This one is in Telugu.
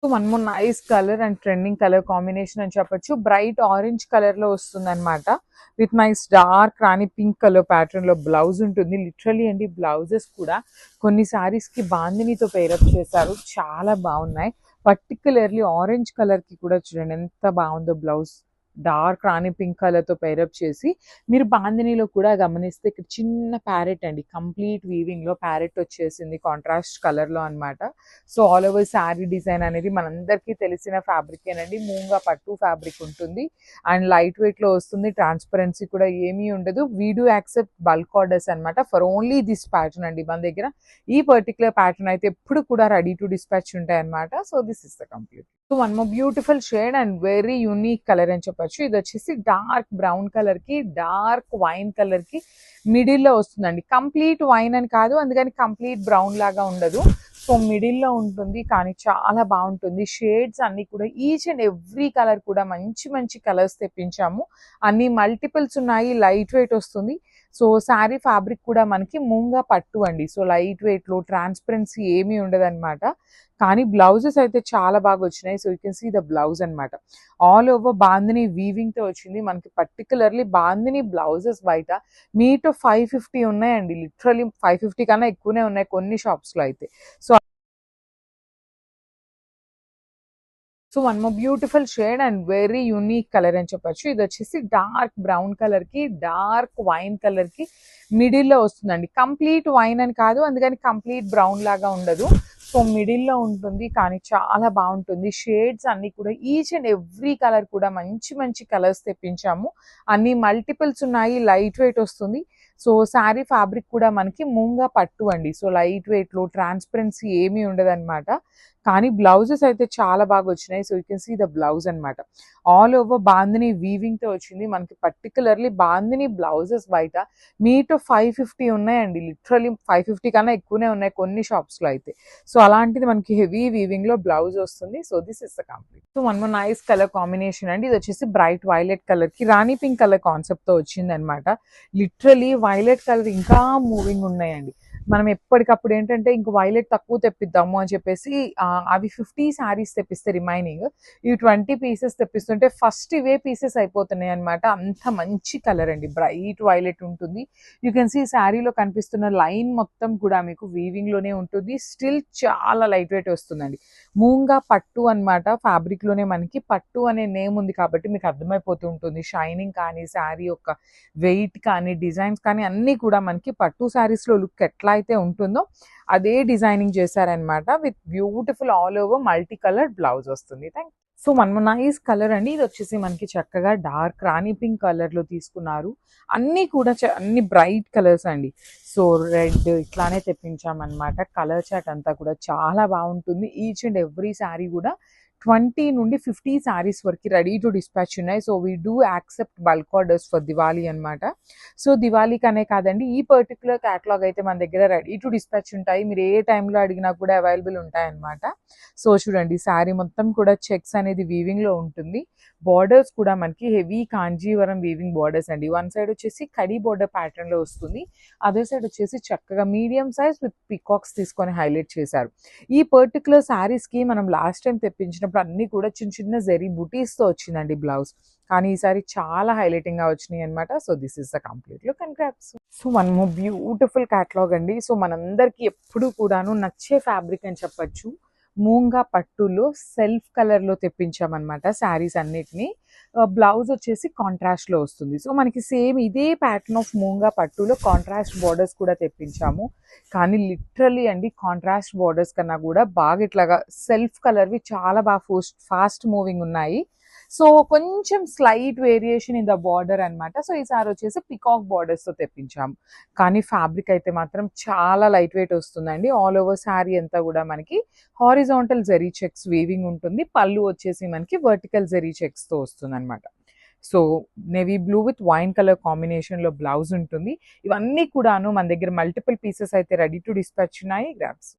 So one more nice colour and trending colour combination అని చెప్పొచ్చు. బ్రైట్ ఆరెంజ్ కలర్ లో వస్తుంది అనమాట. With nice dark Rani pink colour pattern లో బ్లౌజ్ ఉంటుంది. లిటరలీ అండి బ్లౌజెస్ కూడా కొన్ని సారీస్ కి బాందినితో పేరప్ చేశారు, చాలా బాగున్నాయి. పర్టికులర్లీ ఆరెంజ్ కలర్ కి కూడా చూడండి ఎంత బాగుందో బ్లౌజ్. డార్క్ రాణి పింక్ కలర్ తో పేరప్ చేసి మీరు బాందినిలో కూడా గమనిస్తే ఇక్కడ చిన్న ప్యారెట్ అండి, కంప్లీట్ వీవింగ్ లో ప్యారెట్ వచ్చేసింది కాంట్రాస్ట్ కలర్ లో అన్నమాట. So all over sari design అనేది మనందరికీ తెలిసిన ఫ్యాబ్రిక్ ఏనండి. మూంగా పట్టు ఫ్యాబ్రిక్ ఉంటుంది అండ్ లైట్ వెయిట్ లో వస్తుంది. ట్రాన్స్పరెన్సీ కూడా ఏమీ ఉండదు. We do accept bulk orders అనమాట ఫర్ ఓన్లీ దిస్ ప్యాటర్న్ అండి. మన దగ్గర ఈ పర్టికులర్ ప్యాటర్న్ అయితే ఎప్పుడు కూడా రెడీ టు డిస్పాచ్ ఉంటాయి అనమాట. So this is the complete. So one more beautiful shade and very unique colour అని చెప్పొచ్చు. ఇది వచ్చేసి డార్క్ బ్రౌన్ కలర్ కి డార్క్ వైన్ కలర్ కి మిడిల్ లో వస్తుందండి. కంప్లీట్ వైన్ అని కాదు, అందుకని కంప్లీట్ బ్రౌన్ లాగా ఉండదు. సో మిడిల్ లో ఉంటుంది కానీ చాలా బాగుంటుంది. షేడ్స్ అన్ని కూడా ఈచ్ అండ్ ఎవ్రీ కలర్ కూడా మంచి మంచి కలర్స్ తెప్పించాము. అన్ని మల్టిపుల్స్ ఉన్నాయి. లైట్ వెయిట్ వస్తుంది. సో శారీ ఫ్యాబ్రిక్ కూడా మనకి మూంగా పట్టు అండి. సో లైట్ వెయిట్ లో ట్రాన్స్పరెన్సీ ఏమీ ఉండదు అనమాట. కానీ బ్లౌజెస్ అయితే చాలా బాగా వచ్చినాయి. So you can see the blouse అనమాట. ఆల్ ఓవర్ బాందిని వీవింగ్ తో వచ్చింది మనకి. పర్టికులర్లీ బాందిని బ్లౌజెస్ బయట మీటర్ 550 ఉన్నాయండి. లిటరలీ 550 కన్నా ఎక్కువనే ఉన్నాయి కొన్ని షాప్స్ లో అయితే. So so one more beautiful shade and very unique colour అని చెప్పొచ్చు. ఇది వచ్చేసి డార్క్ బ్రౌన్ కలర్ కి డార్క్ వైన్ కలర్ కి మిడిల్ లో వస్తుందండి. కంప్లీట్ వైన్ అని కాదు, అందుకని కంప్లీట్ బ్రౌన్ లాగా ఉండదు. సో మిడిల్ లో ఉంటుంది కానీ చాలా బాగుంటుంది. షేడ్స్ అన్ని కూడా ఈచ్ అండ్ ఎవ్రీ కలర్ కూడా మంచి మంచి కలర్స్ తెప్పించాము. అన్ని మల్టిపుల్స్ ఉన్నాయి. లైట్ వెయిట్ వస్తుంది. సో శారీ ఫ్యాబ్రిక్ కూడా మనకి మూంగా పట్టు అండి. సో లైట్ వెయిట్ లో ట్రాన్స్పరెన్సీ ఏమీ ఉండదు అనమాట. కానీ బ్లౌజెస్ అయితే చాలా బాగా వచ్చినాయి. So you can see the blouse అనమాట. ఆల్ ఓవర్ బాందిని వీవింగ్ తో వచ్చింది మనకి. పర్టికులర్లీ బాందిని బ్లౌజెస్ బయట మీటర్ 550 ఉన్నాయండి. లిటరలీ 550 కన్నా ఎక్కువనే ఉన్నాయి కొన్ని షాప్స్ లో అయితే. సో అలాంటిది మనకి హెవీ వీవింగ్ లో బ్లౌజ్ వస్తుంది. So this is the complete. So one more nice colour combination అండి. ఇది వచ్చేసి బ్రైట్ వైలెట్ కలర్ కి రాణి పింక్ కలర్ కాన్సెప్ట్ తో వచ్చింది అనమాట. లిటరలీ వైలెట్ కలర్ ఇంకా మూవింగ్ ఉన్నాయండి. మనం ఎప్పటికప్పుడు ఏంటంటే ఇంక వైలెట్ తక్కువ తెప్పిద్దాము అని చెప్పేసి అవి 50 శారీస్ తెప్పిస్తే రిమైనింగ్ ఇవి 20 పీసెస్ తెప్పిస్తుంటే ఫస్ట్ ఇవే పీసెస్ అయిపోతున్నాయి అనమాట. అంత మంచి కలర్ అండి, బ్రైట్ వైలెట్ ఉంటుంది. యూ కెన్ సీ శారీలో కనిపిస్తున్న లైన్ మొత్తం కూడా మీకు వీవింగ్ లోనే ఉంటుంది. స్టిల్ చాలా లైట్ వెయిట్ వస్తుందండి. మూంగా పట్టు అనమాట. ఫ్యాబ్రిక్ లోనే మనకి పట్టు అనే నేమ్ ఉంది కాబట్టి మీకు అర్థమైపోతూ ఉంటుంది. షైనింగ్ కానీ శారీ యొక్క వెయిట్ కానీ డిజైన్స్ కానీ అన్నీ కూడా మనకి పట్టు శారీస్ లో లుక్ ఎట్లా అయితే ఉంటుందో అదే డిజైనింగ్ చేశారనమాట. With beautiful all over multi colour blouse వస్తుంది. Thank. So one nice colour అండి. ఇది వచ్చేసి మనకి చక్కగా డార్క్ రాణి పింక్ కలర్ లో తీసుకున్నారు. అన్నీ కూడా అన్ని బ్రైట్ కలర్స్ అండి. సో రెడ్ ఇట్లానే తెప్పించామన్నమాట. కలర్ చాట్ అంతా కూడా చాలా బాగుంటుంది. ఈచ్ అండ్ ఎవ్రీ శారీ కూడా 20 నుండి 50 శారీస్ వరకు రెడీ టు డిస్పాచ్ ఉన్నాయి. So we do accept bulk orders for Diwali అనమాట. సో దివాళీకనే కాదండి, ఈ పర్టికులర్ క్యాటలాగ్ అయితే మన దగ్గర రెడీ టు డిస్పాచ్ ఉంటాయి. మీరు ఏ టైంలో అడిగినా కూడా అవైలబుల్ ఉంటాయి అనమాట. సో చూడండి శారీ మొత్తం కూడా చెక్స్ అనేది వీవింగ్ లో ఉంటుంది. బార్డర్స్ కూడా మనకి హెవీ కాంజీవరం వీవింగ్ బార్డర్స్ అండి. వన్ సైడ్ వచ్చేసి కడీ బార్డర్ ప్యాటర్న్ లో వస్తుంది. అదే సైడ్ వచ్చేసి చక్కగా మీడియం సైజ్ విత్ పికాక్స్ తీసుకొని హైలైట్ చేశారు. ఈ పర్టికులర్ శారీస్ కి మనం లాస్ట్ టైం తెప్పించినప్పుడు అన్ని కూడా చిన్న చిన్న జెరీ బుటీస్ తో వచ్చిందండి బ్లౌజ్. కానీ ఈసారి చాలా హైలైటింగ్ గా వచ్చినాయి అనమాట. So this is the complete look and grasp. So one more beautiful catalogue అండి. సో మనందరికి ఎప్పుడు కూడాను నచ్చే ఫ్యాబ్రిక్ అని చెప్పొచ్చు. మూంగా పట్టులో సెల్ఫ్ కలర్ లో తెప్పించామన్నమాట శారీస్ అన్నిటిని. బ్లౌజ్ వచ్చేసి కాంట్రాస్ట్ లో వస్తుంది. సో మనకి సేమ్ ఇదే ప్యాటర్న్ ఆఫ్ మూంగా పట్టులో కాంట్రాస్ట్ బార్డర్స్ కూడా తెప్పించాము. కానీ లిటరలీ అండి కాంట్రాస్ట్ బార్డర్స్ కన్నా కూడా బాగా ఇట్లాగా సెల్ఫ్ కలర్వి చాలా బాగా ఫాస్ట్ మూవింగ్ ఉన్నాయి. సో కొంచెం slight variation in the border అనమాట. సో ఈసారి వచ్చేసి పికాక్ బార్డర్స్ తో తెప్పించాము. కానీ ఫ్యాబ్రిక్ అయితే మాత్రం చాలా లైట్ వెయిట్ వస్తుందండి. ఆల్ ఓవర్ శారీ అంతా కూడా మనకి హారిజాంటల్ జెరీ చెక్స్ వీవింగ్ ఉంటుంది. పళ్ళు వచ్చేసి మనకి వర్టికల్ జెరీ చెక్స్ తో వస్తుంది అనమాట. So navy blue with wine colour combination లో బ్లౌజ్ ఉంటుంది. ఇవన్నీ కూడాను మన దగ్గర మల్టిపుల్ పీసెస్ అయితే రెడీ టు డిస్పాచ్ ఉన్నాయి. గ్రాప్స్.